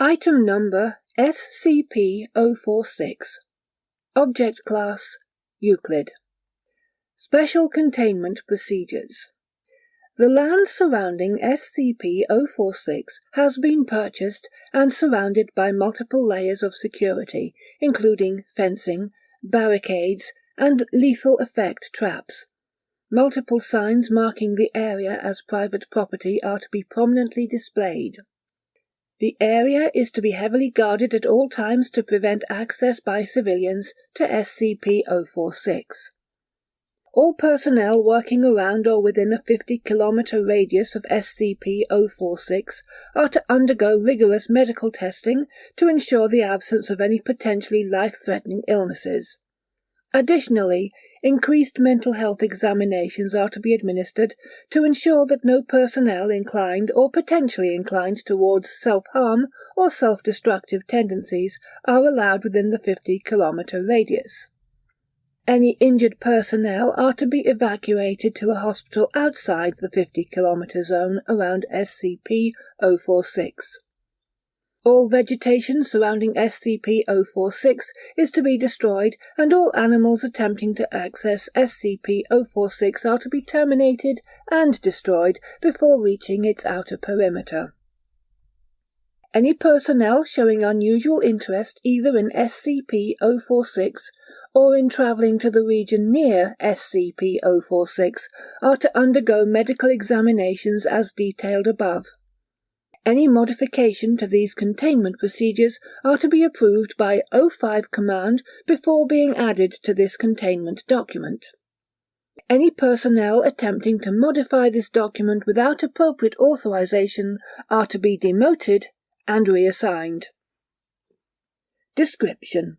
Item number SCP-046. Object Class Euclid. Special Containment Procedures. The land surrounding SCP-046 has been purchased and surrounded by multiple layers of security, including fencing, barricades, and lethal effect traps. Multiple signs marking the area as private property are to be prominently displayed. The area is to be heavily guarded at all times to prevent access by civilians to SCP-046. All personnel working around or within a 50-kilometer radius of SCP-046 are to undergo rigorous medical testing to ensure the absence of any potentially life-threatening illnesses. Additionally, increased mental health examinations are to be administered to ensure that no personnel inclined or potentially inclined towards self-harm or self-destructive tendencies are allowed within the 50-kilometer radius. Any injured personnel are to be evacuated to a hospital outside the 50-kilometer zone around SCP-046. All vegetation surrounding SCP-046 is to be destroyed, and all animals attempting to access SCP-046 are to be terminated and destroyed before reaching its outer perimeter. Any personnel showing unusual interest either in SCP-046 or in traveling to the region near SCP-046 are to undergo medical examinations as detailed above. Any modification to these containment procedures are to be approved by O5 Command before being added to this containment document. Any personnel attempting to modify this document without appropriate authorization are to be demoted and reassigned. Description: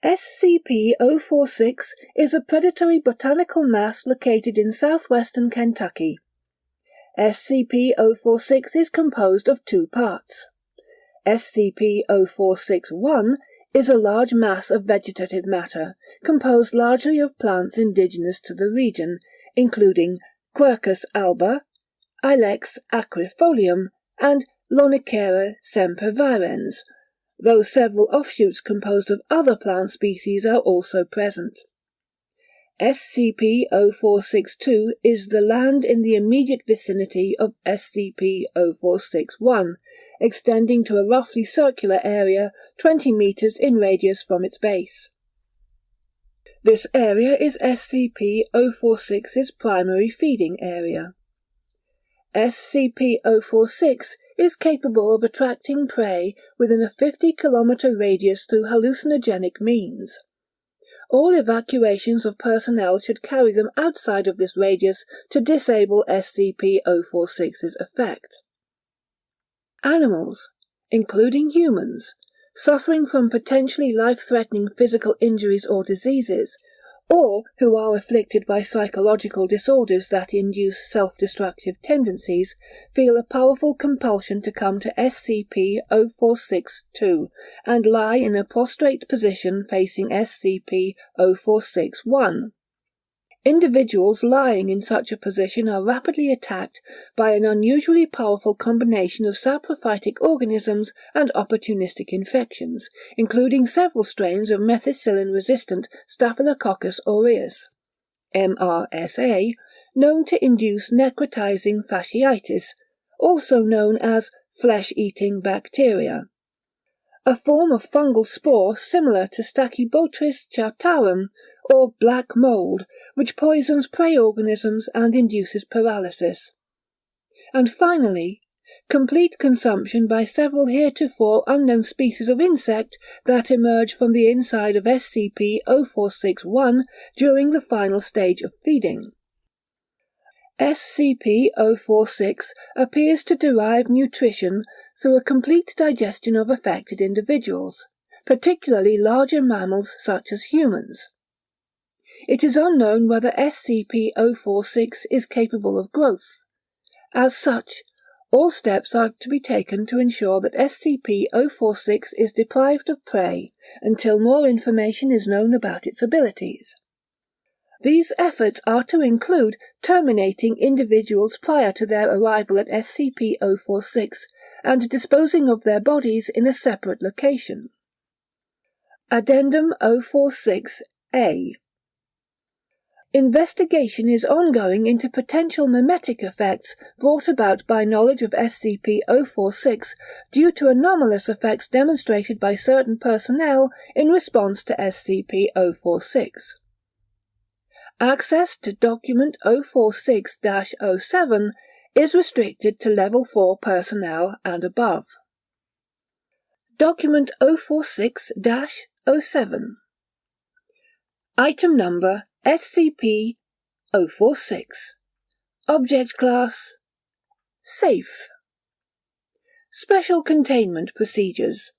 SCP-046 is a predatory botanical mass located in southwestern Kentucky. SCP-046 is composed of two parts. SCP-046-1 is a large mass of vegetative matter, composed largely of plants indigenous to the region, including Quercus alba, Ilex aquifolium, and Lonicera sempervirens, though several offshoots composed of other plant species are also present. SCP-046-2 is the land in the immediate vicinity of SCP-046-1, extending to a roughly circular area 20 meters in radius from its base. This area is SCP-046's primary feeding area. SCP-046 is capable of attracting prey within a 50-kilometer radius through hallucinogenic means. All evacuations of personnel should carry them outside of this radius to disable SCP-046's effect. Animals, including humans, suffering from potentially life-threatening physical injuries or diseases, or who are afflicted by psychological disorders that induce self-destructive tendencies, feel a powerful compulsion to come to SCP-046-2 and lie in a prostrate position facing SCP-046-1. Individuals lying in such a position are rapidly attacked by an unusually powerful combination of saprophytic organisms and opportunistic infections, including several strains of methicillin-resistant Staphylococcus aureus, MRSA, known to induce necrotizing fasciitis, also known as flesh-eating bacteria, a form of fungal spore similar to Stachybotrys chautarum, or black mold, which poisons prey organisms and induces paralysis. And finally, complete consumption by several heretofore unknown species of insect that emerge from the inside of SCP-046-1 during the final stage of feeding. SCP-046 appears to derive nutrition through a complete digestion of affected individuals, particularly larger mammals such as humans. It is unknown whether SCP-046 is capable of growth. As such, all steps are to be taken to ensure that SCP-046 is deprived of prey until more information is known about its abilities. These efforts are to include terminating individuals prior to their arrival at SCP-046 and disposing of their bodies in a separate location. Addendum 046-A. Investigation is ongoing into potential mimetic effects brought about by knowledge of SCP-046 due to anomalous effects demonstrated by certain personnel in response to SCP-046. Access to Document 046-07 is restricted to Level 4 personnel and above. Document 046-07. Item Number SCP-046. Object Class Safe. Special Containment Procedures.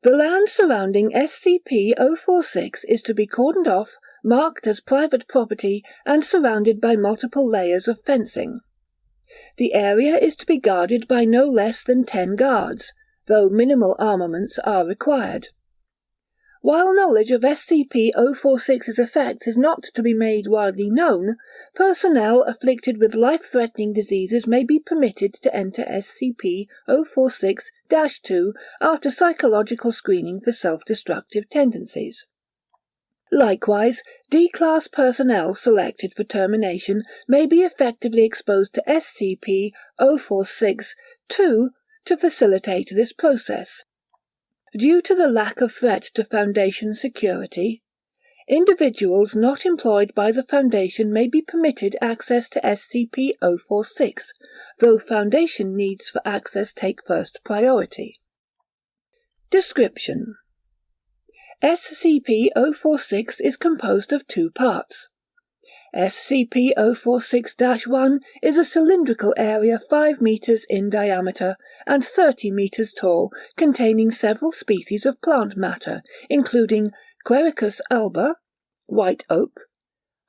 The land surrounding SCP-046 is to be cordoned off, marked as private property, and surrounded by multiple layers of fencing. The area is to be guarded by no less than 10 guards, though minimal armaments are required. While knowledge of SCP-046's effects is not to be made widely known, personnel afflicted with life-threatening diseases may be permitted to enter SCP-046-2 after psychological screening for self-destructive tendencies. Likewise, D-Class personnel selected for termination may be effectively exposed to SCP-046-2 to facilitate this process. Due to the lack of threat to Foundation security, individuals not employed by the Foundation may be permitted access to SCP-046, though Foundation needs for access take first priority. Description: SCP-046 is composed of 2 parts. SCP-046-1 is a cylindrical area 5 meters in diameter and 30 meters tall, containing several species of plant matter, including Quercus alba, white oak,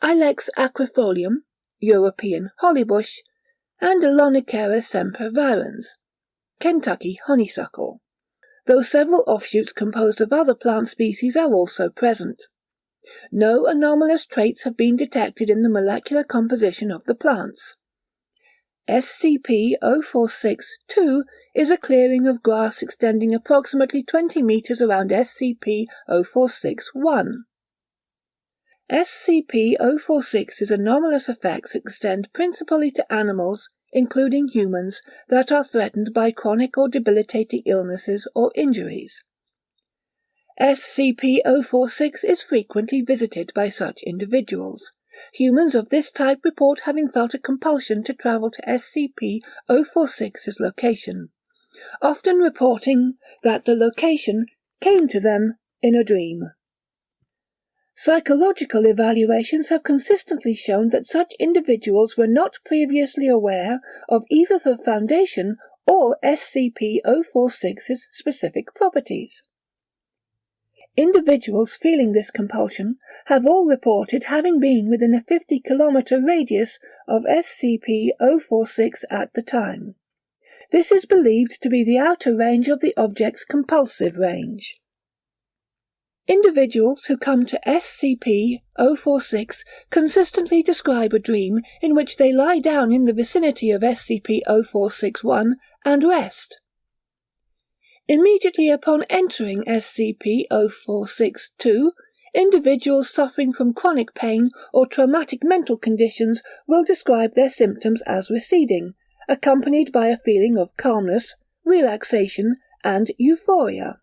Ilex aquifolium, European hollybush, and Lonicera sempervirens, Kentucky honeysuckle, though several offshoots composed of other plant species are also present. No anomalous traits have been detected in the molecular composition of the plants. SCP-046-2 is a clearing of grass extending approximately 20 meters around SCP-046-1. SCP-046's anomalous effects extend principally to animals, including humans, that are threatened by chronic or debilitating illnesses or injuries. SCP-046 is frequently visited by such individuals. Humans of this type report having felt a compulsion to travel to SCP-046's location, often reporting that the location came to them in a dream. Psychological evaluations have consistently shown that such individuals were not previously aware of either the Foundation or SCP-046's specific properties. Individuals feeling this compulsion have all reported having been within a 50-kilometer radius of SCP-046 at the time. This is believed to be the outer range of the object's compulsive range. Individuals who come to SCP-046 consistently describe a dream in which they lie down in the vicinity of SCP-046-1 and rest. Immediately upon entering SCP-046-2, individuals suffering from chronic pain or traumatic mental conditions will describe their symptoms as receding, accompanied by a feeling of calmness, relaxation, and euphoria.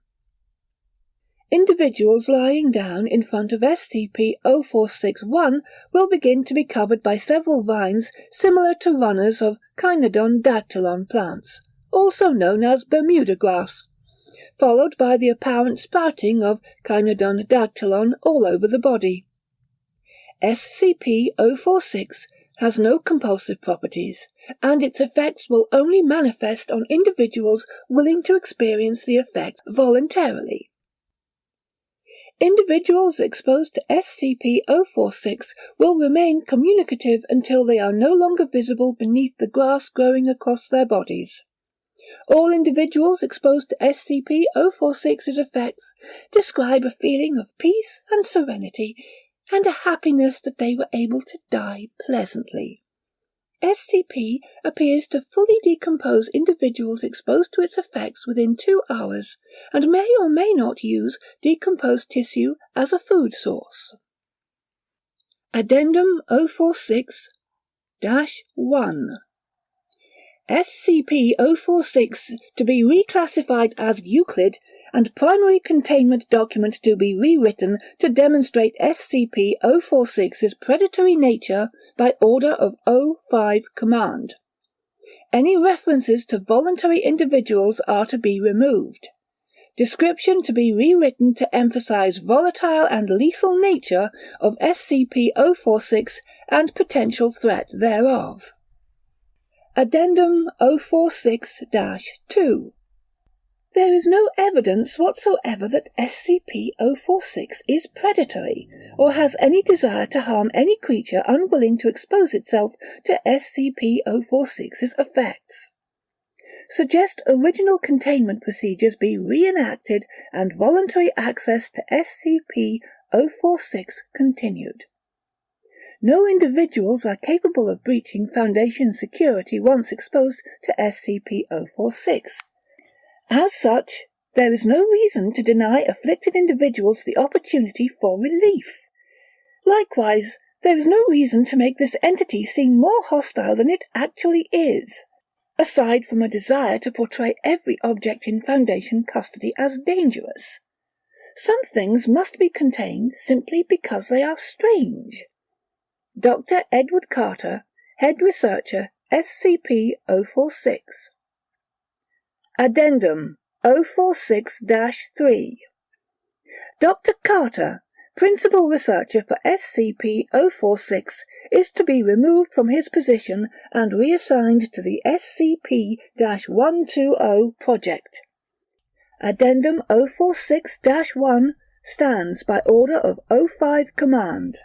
Individuals lying down in front of SCP-046-1 will begin to be covered by several vines similar to runners of Kynodon dactylon plants, also known as Bermuda grass, followed by the apparent sprouting of Kynodon dactylon all over the body. SCP-046 has no compulsive properties, and its effects will only manifest on individuals willing to experience the effect voluntarily. Individuals exposed to SCP-046 will remain communicative until they are no longer visible beneath the grass growing across their bodies. All individuals exposed to SCP-046's effects describe a feeling of peace and serenity and a happiness that they were able to die pleasantly. SCP appears to fully decompose individuals exposed to its effects within 2 hours, and may or may not use decomposed tissue as a food source. Addendum 046-1 SCP-046 to be reclassified as Euclid and primary containment document to be rewritten to demonstrate SCP-046's predatory nature by order of O5 Command. Any references to voluntary individuals are to be removed. Description to be rewritten to emphasize volatile and lethal nature of SCP-046 and potential threat thereof. Addendum 046-2 There is no evidence whatsoever that SCP-046 is predatory, or has any desire to harm any creature unwilling to expose itself to SCP-046's effects. Suggest original containment procedures be reenacted and voluntary access to SCP-046 continued. No individuals are capable of breaching Foundation security once exposed to SCP-046. As such, there is no reason to deny afflicted individuals the opportunity for relief. Likewise, there is no reason to make this entity seem more hostile than it actually is, aside from a desire to portray every object in Foundation custody as dangerous. Some things must be contained simply because they are strange. Dr. Edward Carter, Head Researcher, SCP-046. Addendum 046-3 Dr. Carter, Principal Researcher for SCP-046, is to be removed from his position and reassigned to the SCP-120 project. Addendum 046-1 stands by order of O5 Command.